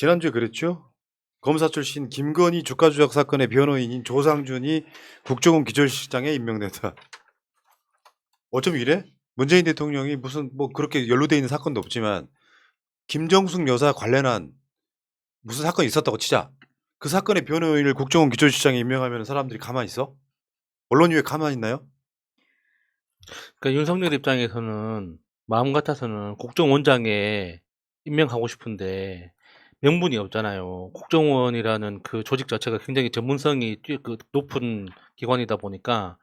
지난주에 그랬죠? 검사 출신 김건희 주가 조작 사건의 변호인인 조상준이 국정원 기조실장에 임명됐다. 어쩜 이래? 문재인 대통령이 무슨 뭐 그렇게 연루돼 있는 사건도 없지만 김정숙 여사 관련한 무슨 사건이 있었다고 치자. 그 사건의 변호인을 국정원 기조실장에 임명하면 사람들이 가만히 있어? 언론이 왜 가만히 있나요? 그러니까 윤석열 입장에서는 마음 같아서는 국정원장에 임명하고 싶은데 명분이 없잖아요. 국정원이라는 그 조직 자체가 굉장히 전문성이 높은 기관이다 보니까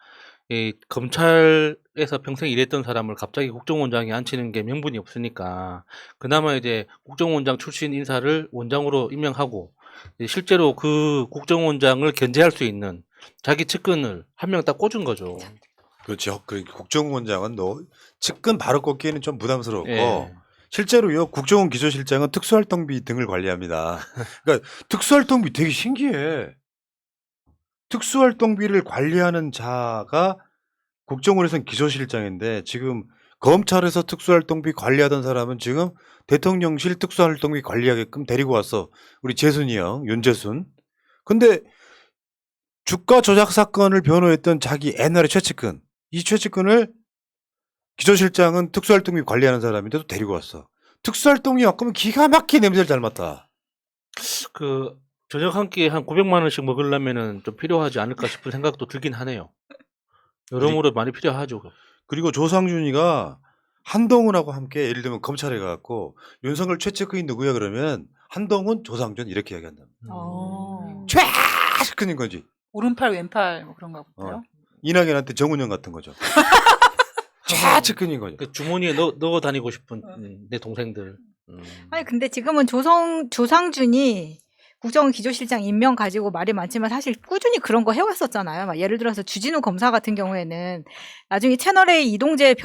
이 검찰에서 평생 일했던 사람을 갑자기 국정원장에 앉히는 게 명분이 없으니까 그나마 이제 국정원장 출신 인사를 원장으로 임명하고 실제로 그 국정원장을 견제할 수 있는 자기 측근을 한 명 딱 꽂은 거죠. 그렇죠. 그 국정원장은 너 측근 바로 꺾기에는 좀 부담스럽고 예. 실제로요 국정원 기조실장은 특수활동비 등을 관리합니다. 그러니까 특수활동비 되게 신기해. 특수활동비를 관리하는 자가 국정원에서는 기조실장인데 지금 검찰에서 특수활동비 관리하던 사람은 지금 대통령실 특수활동비 관리하게끔 데리고 왔어. 우리 재순이 형, 윤재순. 근데 주가 조작 사건을 변호했던 자기 옛날의 최측근, 이 최측근을 기조실장은 특수활동비 관리하는 사람인데도 데리고 왔어. 특수활동비 맡으면 기가 막히게 냄새를 잘 맡아. 그 저녁 한 끼에 한 900만 원씩 먹으려면은 좀 필요하지 않을까 싶은 생각도 들긴 하네요. 여러모로 많이 필요하죠. 그리고 조상준이가 한동훈하고 함께 예를 들면 검찰에 가갖고 윤석열 최측근이 누구야 그러면 한동훈, 조상준 이렇게 얘기한다. 최측근인 거지. 오른팔 왼팔 뭐 그런가 보요. 이낙연한테 정운영 같은 거죠. 최측근인 거죠. 그 주머니에 넣어 다니고 싶은 내 동생들. 아니 근데 지금은 조상준이 국정원 기조실장 임명 가지고 말이 많지만 사실 꾸준히 그런 거 해왔었잖아요. 막 예를 들어서 주진우 검사 같은 경우에는 나중에 채널A 이동재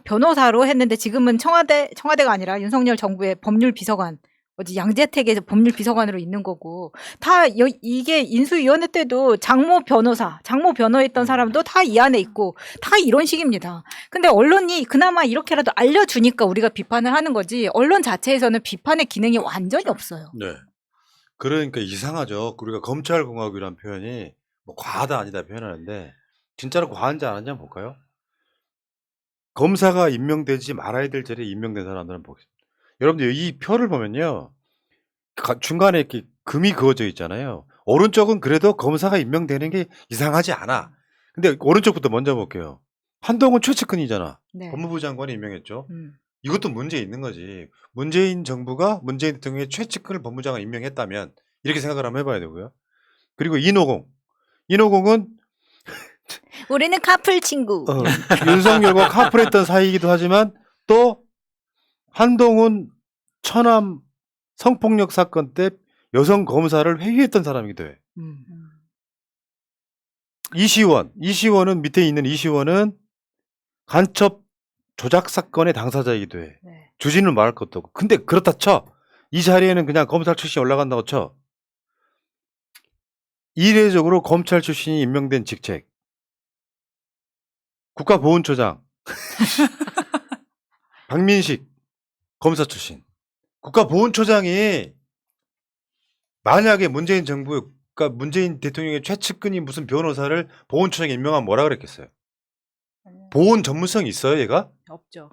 변호사로 했는데 지금은 청와대가 아니라 윤석열 정부의 법률 비서관, 어디 양재택에서 법률 비서관으로 있는 거고 다 이게 인수위원회 때도 장모 변호했던 사람도 다 이 안에 있고 다 이런 식입니다. 근데 언론이 그나마 이렇게라도 알려주니까 우리가 비판을 하는 거지 언론 자체에서는 비판의 기능이 완전히 없어요. 네. 그러니까 이상하죠. 우리가 검찰공화국이라는 표현이 뭐 과하다 아니다 표현하는데 진짜로 과한지 안 한지 한번 볼까요? 검사가 임명되지 말아야 될 자리에 임명된 사람들은 보겠습니다. 여러분들 이 표를 보면요. 중간에 이렇게 금이 그어져 있잖아요. 오른쪽은 그래도 검사가 임명되는 게 이상하지 않아. 근데 오른쪽부터 먼저 볼게요. 한동훈 최측근이잖아. 네. 법무부 장관이 임명했죠. 이것도 문제 있는 거지. 문재인 정부가 문재인 대통령의 최측근을 법무장관 임명했다면 이렇게 생각을 한번 해봐야 되고요. 그리고 인호공은 우리는 카풀 친구. 윤석열과 카풀했던 사이이기도 하지만 또 한동훈 처남 성폭력 사건 때 여성 검사를 회유했던 사람이기도 해. 이시원은 밑에 있는 이시원은 간첩 조작 사건의 당사자이기도 해. 네. 주진을 말할 것도 없고. 근데 그렇다 쳐. 이 자리에는 그냥 검찰 출신이 올라간다고 쳐. 이례적으로 검찰 출신이 임명된 직책. 국가보훈처장. 박민식 검사 출신. 국가보훈처장이 만약에 문재인 정부, 그러니까 문재인 대통령의 최측근이 무슨 변호사를 보훈처장에 임명하면 뭐라 그랬겠어요? 보훈 전문성이 있어요, 얘가? 없죠.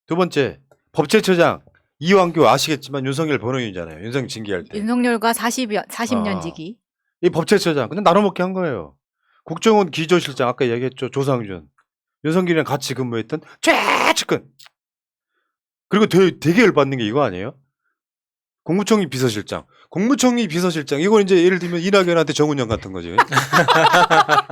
두 번째, 법제처장. 이완규 아시겠지만 윤석열 변호인이잖아요. 윤석열 징계할 때. 윤석열과 40년 지기. 이 법제처장. 그냥 나눠먹게 한 거예요. 국정원 기조실장. 아까 얘기했죠. 조상준. 윤석열이랑 같이 근무했던 최측근. 그리고 되게 열받는 게 이거 아니에요? 국무총리 비서실장. 국무총리 비서실장. 이건 이제 예를 들면 이낙연한테 정운영 같은 거지.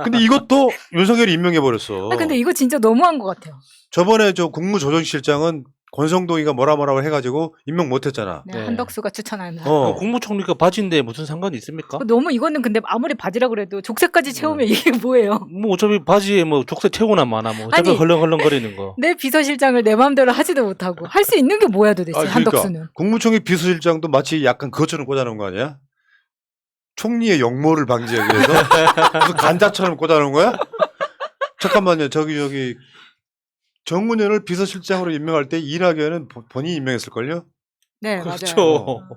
근데 이것도 윤석열이 임명해버렸어. 아, 근데 이거 진짜 너무한 것 같아요. 저번에 저 국무조정실장은 권성동이가 뭐라고 해가지고 임명 못했잖아. 네, 네. 한덕수가 추천하는. 국무총리가 바지인데 무슨 상관이 있습니까? 너무 이거는 근데 아무리 바지라 그래도 족쇄까지 채우면 이게 뭐예요? 뭐 어차피 바지에 뭐 족쇄 채우나 마나 뭐 어차피 아니, 헐렁헐렁거리는 거. 내 비서실장을 내 마음대로 하지도 못하고 할 수 있는 게 뭐야 도대체 그러니까 한덕수는. 국무총리 비서실장도 마치 약간 그것처럼 꽂아놓은 거 아니야? 총리의 역모를 방지하기 위해서 무슨 간자처럼 꽂아놓은 거야? 잠깐만요. 저기 정운현을 비서실장으로 임명할 때 이낙연은 본인이 임명했을걸요? 네, 그렇죠. 맞아요.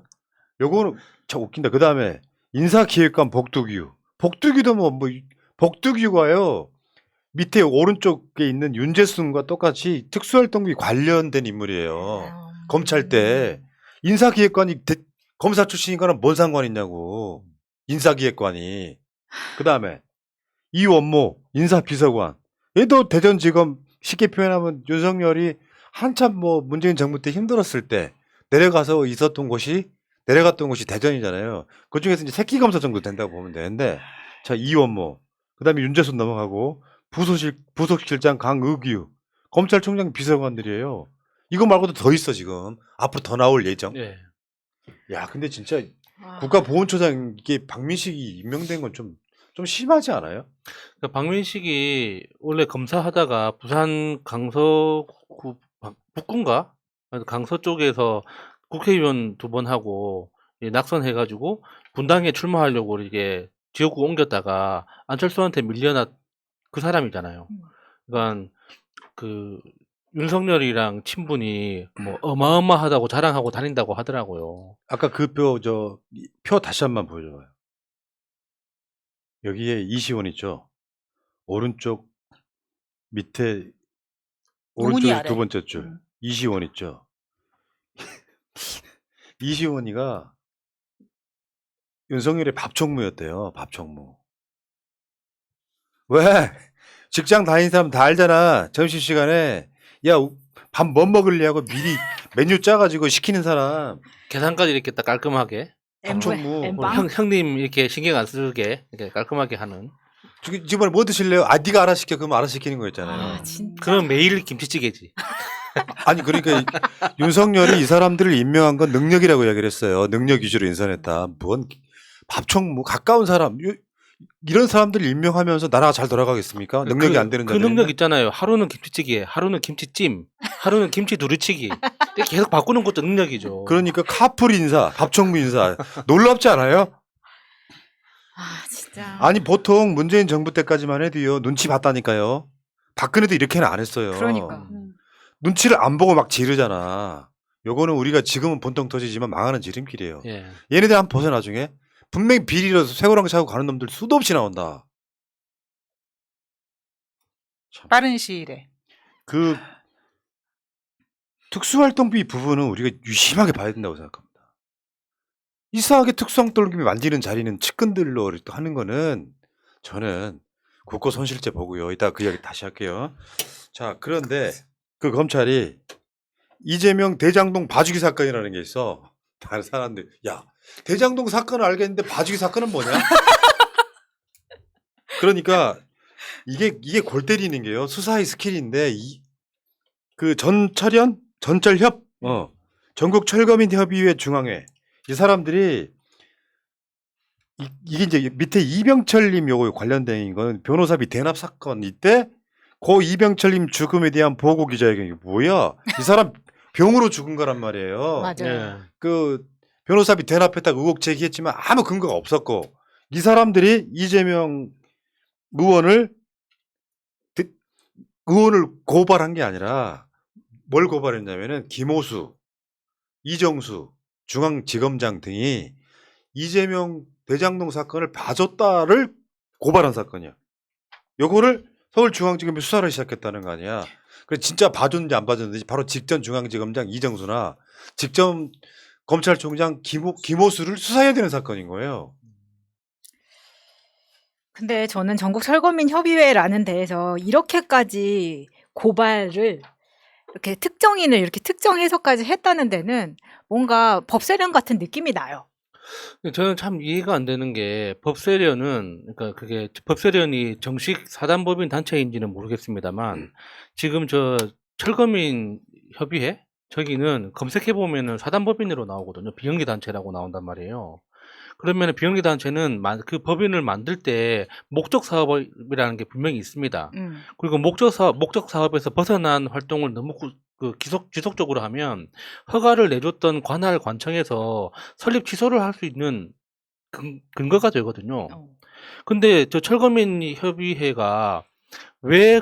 요거는 참 웃긴다. 그 다음에 인사기획관 복두규. 복두규도 복두규가요. 밑에 오른쪽에 있는 윤재순과 똑같이 특수활동비 관련된 인물이에요. 검찰 때 인사기획관이 검사 출신이거나 뭔 상관 있냐고. 인사기획관이. 그 다음에 이원모 인사비서관. 얘도 대전지검 쉽게 표현하면 윤석열이 한참 문재인 정부 때 힘들었을 때 내려갔던 곳이 대전이잖아요. 그 중에서 이제 새끼 검사 정도 된다고 보면 되는데, 자, 이원모, 그 다음에 윤재순 넘어가고, 부속실장 강의규, 검찰총장 비서관들이에요. 이거 말고도 더 있어, 지금. 앞으로 더 나올 예정. 예. 야, 근데 진짜 아. 국가보훈처장 이게 박민식이 임명된 건 좀 심하지 않아요? 그러니까 박민식이 원래 검사하다가 부산 강서구 북구인가? 강서 쪽에서 국회의원 2번 하고 낙선해가지고 분당에 출마하려고 이게 지역구 옮겼다가 안철수한테 밀려나 그 사람이잖아요. 그러니까 그 윤석열이랑 친분이 어마어마하다고 자랑하고 다닌다고 하더라고요. 아까 그 표 다시 한번 보여줘봐요. 여기에 이시원 있죠? 오른쪽 밑에 노문이 오른쪽 아래. 2번째 줄 이시원 있죠? 이시원이가 윤석열의 밥총무였대요. 밥총무. 왜? 직장 다니는 사람 다 알잖아. 점심시간에 야 밥 뭐 먹을래?하고 미리 메뉴 짜가지고 시키는 사람. 계산까지 이렇게 딱 깔끔하게 밥총무. 엠빵? 형님 이렇게 신경 안 쓰게 이렇게 깔끔하게 하는 이번에 뭐 드실래요? 아 네가 알아 시켜. 그럼 알아 시키는 거 있잖아요. 아, 진짜. 그럼 매일 김치찌개지. 아니 그러니까 윤석열이 이 사람들을 임명한 건 능력이라고 이야기를 했어요. 능력 위주로 인선했다. 뭔 밥총무 가까운 사람 이런 사람들 임명하면서 나라가 잘 돌아가겠습니까? 능력이 안 되는 그 자들. 능력 있잖아요. 하루는 김치찌개, 하루는 김치찜, 하루는 김치 두루치기. 이렇게 계속 바꾸는 것도 능력이죠. 그러니까 카풀 인사, 밥총무 인사 놀랍지 않아요? 아, 진짜. 아니 보통 문재인 정부 때까지만 해도요 눈치 봤다니까요. 박근혜도 이렇게는 안 했어요. 그러니까. 눈치를 안 보고 막 지르잖아. 요거는 우리가 지금은 본통 터지지만 망하는 지름길이에요. 예. 얘네들 한번 보세요 나중에. 분명히 비리라서 쇠고랑 차고 가는 놈들 수도 없이 나온다. 빠른 시일에. 그 특수활동비 부분은 우리가 유심하게 봐야 된다고 생각합니다. 이상하게 특수활동비 만지는 자리는 측근들로 또 하는 거는 저는 국고 손실죄 보고요. 이따 그 이야기 다시 할게요. 자, 그런데 그 검찰이 이재명 대장동 봐주기 사건이라는 게 있어. 다른 사람들 야 대장동 사건을 알겠는데 봐주기 사건은 뭐냐? 그러니까 이게 골 때리는 게요. 수사의 스킬인데 그 전철협 전국 철거민 협의회 중앙회 이 사람들이 이게 이제 밑에 이병철님 요거 관련된 건 변호사비 대납 사건 이때 고 이병철님 죽음에 대한 보고 기자회견이 뭐야? 이 사람 병으로 죽은 거란 말이에요. 맞아요. 예. 그 변호사비 대납했다고 의혹 제기했지만 아무 근거가 없었고 이 사람들이 이재명 의원을 고발한 게 아니라 뭘 고발했냐면은 김호수, 이정수 중앙지검장 등이 이재명 대장동 사건을 봐줬다를 고발한 사건이야. 요거를 서울중앙지검이 수사를 시작했다는 거 아니야. 그래 진짜 봐줬는지 안 봐줬는지 바로 직전 중앙지검장 이정수나 직전 검찰총장 김호수를 수사해야 되는 사건인 거예요. 근데 저는 전국 철거민 협의회라는 데에서 이렇게까지 고발을 이렇게 특정인을 이렇게 특정해서까지 했다는 데는 뭔가 법세련 같은 느낌이 나요. 저는 참 이해가 안 되는 게 법세련은 그러니까 그게 법세련이 정식 사단법인 단체인지는 모르겠습니다만 지금 저 철거민 협의회 저기는 검색해 보면은 사단법인으로 나오거든요. 비영리 단체라고 나온단 말이에요. 그러면 비영리 단체는 그 법인을 만들 때 목적 사업이라는 게 분명히 있습니다. 그리고 목적 사업에서 벗어난 활동을 너무 지속적으로 하면 허가를 내줬던 관할 관청에서 설립 취소를 할 수 있는 근거가 되거든요. 근데 저 철거민 협의회가 왜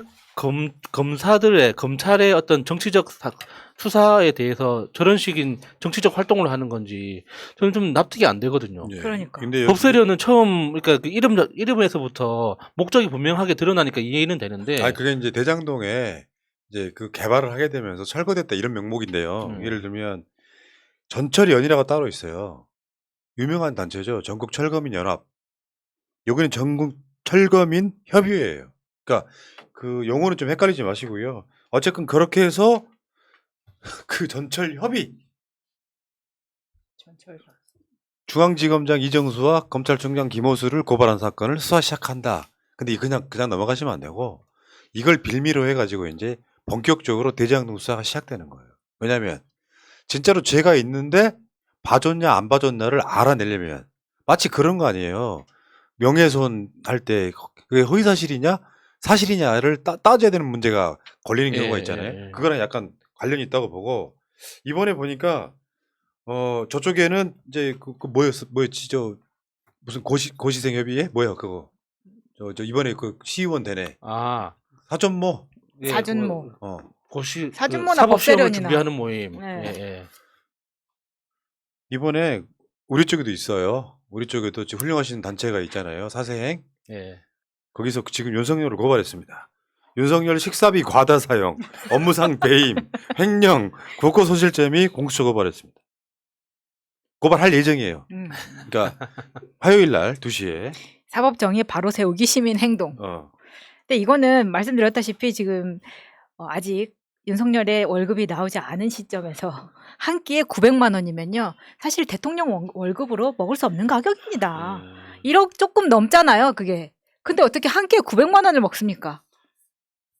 검찰의 어떤 정치적 수사에 대해서 저런 식인 정치적 활동을 하는 건지 저는 좀 납득이 안 되거든요. 예. 그러니까. 근데 법세련은 처음 그러니까 그 이름에서부터 목적이 분명하게 드러나니까 이해는 되는데 그게 이제 대장동에 이제 그 개발을 하게 되면서 철거됐다 이런 명목인데요. 음. 예를 들면 전철연이라고 따로 있어요. 유명한 단체죠. 전국 철거민 연합. 여기는 전국 철거민 협의회예요. 그러니까 그 용어는 좀 헷갈리지 마시고요. 어쨌든 그렇게 해서 그 전철 협의 중앙지검장 이정수와 검찰총장 김호수를 고발한 사건을 수사 시작한다. 근데 그냥 넘어가시면 안 되고 이걸 빌미로 해가지고 이제 본격적으로 대장동 수사가 시작되는 거예요. 왜냐하면 진짜로 죄가 있는데 봐줬냐 안 봐줬냐를 알아내려면 마치 그런 거 아니에요. 명예훼손 할 때 그게 허위사실이냐 사실이냐를 따져야 되는 문제가 걸리는 경우가 예, 있잖아요. 예, 예. 그거랑 약간 관련이 있다고 보고 이번에 보니까 저쪽에는 이제 뭐였지 무슨 고시생 협의회 뭐야 그거 저 이번에 그 시의원 되네 아 사전모 예, 사준모. 고시 사준모나 사법 시험을 법세련이나. 준비하는 모임. 네. 예, 예. 이번에 우리 쪽에도 있어요. 우리 쪽에도 지금 훌륭하신 단체가 있잖아요. 사세행 예. 거기서 지금 윤석열을 고발했습니다. 윤석열 식사비 과다 사용, 업무상 배임, 횡령, 국고 소실죄 및 공수처 고발했습니다. 고발할 예정이에요. 그러니까 화요일 날 2시에. 사법 정의 바로 세우기 시민 행동. 근데 이거는 말씀드렸다시피 지금 아직 윤석열의 월급이 나오지 않은 시점에서 한 끼에 900만 원이면요. 사실 대통령 월급으로 먹을 수 없는 가격입니다. 1억 조금 넘잖아요, 그게. 근데 어떻게 한 끼에 900만 원을 먹습니까?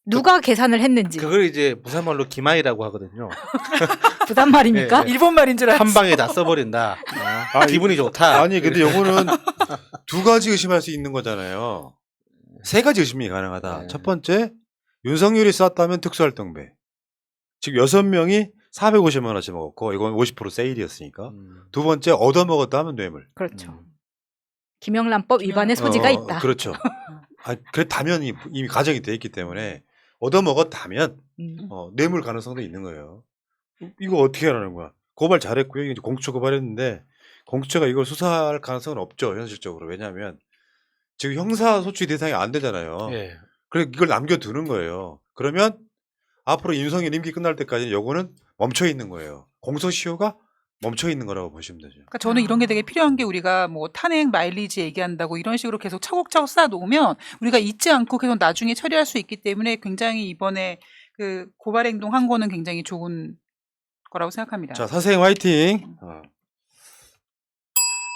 누가 계산을 했는지. 그걸 이제 부산말로 기마이라고 하거든요. 부산 말입니까? 예, 예. 일본 말인 줄 알았어. 한 방에 다 써버린다. 기분이 좋다. 아니 근데 요거는 두 가지 의심할 수 있는 거잖아요. 세 가지 의심이 가능하다. 네. 첫 번째, 윤석열이 쐈다면 특수활동비. 즉 6명이 450만 원씩 먹었고 이건 50% 세일이었으니까. 두 번째, 얻어먹었다 하면 뇌물. 그렇죠. 김영란법 위반의 소지가 있다. 그렇죠. 그랬다면 이미 가정이 돼 있기 때문에 얻어먹었다면 뇌물 가능성도 있는 거예요. 이거 어떻게 하라는 거야? 고발 잘했고요. 이제 공수처 고발했는데 공수처가 이걸 수사할 가능성은 없죠. 현실적으로. 왜냐하면 지금 형사소추 대상이 안 되잖아요. 예. 그래서 이걸 남겨두는 거예요. 그러면 앞으로 윤석열 임기 끝날 때까지는 요거는 멈춰 있는 거예요. 공소시효가 멈춰 있는 거라고 보시면 되죠. 그러니까 저는 이런 게 되게 필요한 게 우리가 뭐 탄핵 마일리지 얘기한다고 이런 식으로 계속 차곡차곡 쌓아 놓으면 우리가 잊지 않고 계속 나중에 처리할 수 있기 때문에 굉장히 이번에 그 고발 행동 한 거는 굉장히 좋은 거라고 생각합니다. 자, 사생 화이팅.